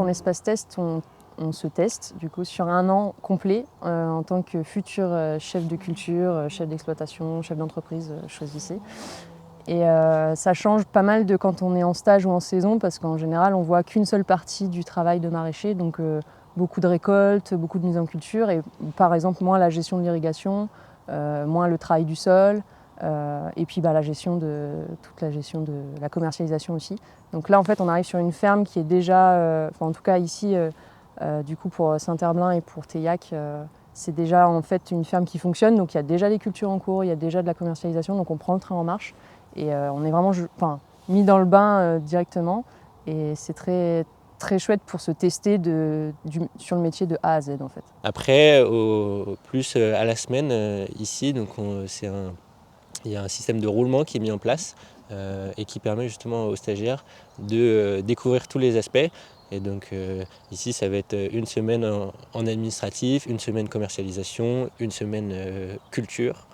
en espace test, on se teste du coup sur un an complet en tant que futur chef de culture, chef d'exploitation, chef d'entreprise, choisissez. Et ça change pas mal de quand on est en stage ou en saison parce qu'en général on voit qu'une seule partie du travail de maraîcher, donc beaucoup de récoltes, beaucoup de mise en culture et par exemple moins la gestion de l'irrigation, moins le travail du sol et puis toute la gestion de la commercialisation aussi. Donc là en fait on arrive sur une ferme qui est déjà, en tout cas ici du coup pour Saint-Herblain et pour Teillac, c'est déjà en fait une ferme qui fonctionne, donc il y a déjà des cultures en cours, il y a déjà de la commercialisation, donc on prend le train en marche. Et on est vraiment mis dans le bain directement et c'est très, très chouette pour se tester sur le métier de A à Z en fait. Après, plus à la semaine, ici, donc il y a un système de roulement qui est mis en place et qui permet justement aux stagiaires de découvrir tous les aspects. Et donc ici, ça va être une semaine en administratif, une semaine commercialisation, une semaine culture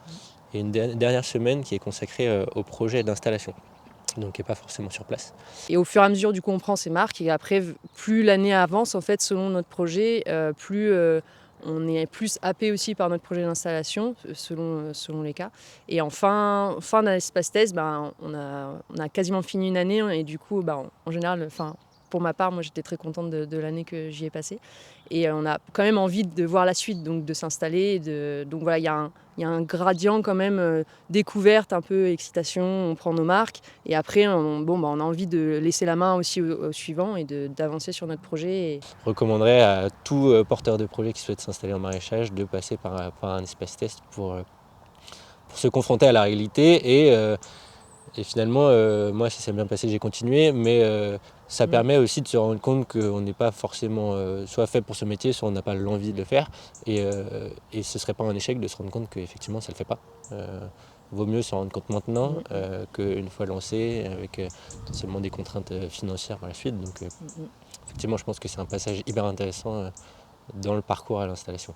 et une dernière semaine qui est consacrée au projet d'installation, donc qui n'est pas forcément sur place. Et au fur et à mesure, du coup, on prend ces marques et après, plus l'année avance, en fait, selon notre projet, plus on est plus happé aussi par notre projet d'installation, selon les cas. Et en fin d'un espace test, on a quasiment fini une année et du coup, en général, pour ma part, moi j'étais très contente de l'année que j'y ai passée. Et on a quand même envie de voir la suite, donc de s'installer. Donc voilà, il y a un gradient quand même, découverte, un peu excitation, on prend nos marques. Et après, on a envie de laisser la main aussi au suivant et d'avancer sur notre projet. Je recommanderais à tout porteur de projet qui souhaite s'installer en maraîchage de passer par un espace test pour se confronter à la réalité et finalement, moi si ça s'est bien passé j'ai continué, mais ça permet aussi de se rendre compte qu'on n'est pas forcément soit fait pour ce métier, soit on n'a pas l'envie de le faire et ce serait pas un échec de se rendre compte qu'effectivement ça le fait pas. Vaut mieux s'en rendre compte maintenant qu'une fois lancé avec seulement des contraintes financières par la suite. Donc effectivement je pense que c'est un passage hyper intéressant dans le parcours à l'installation.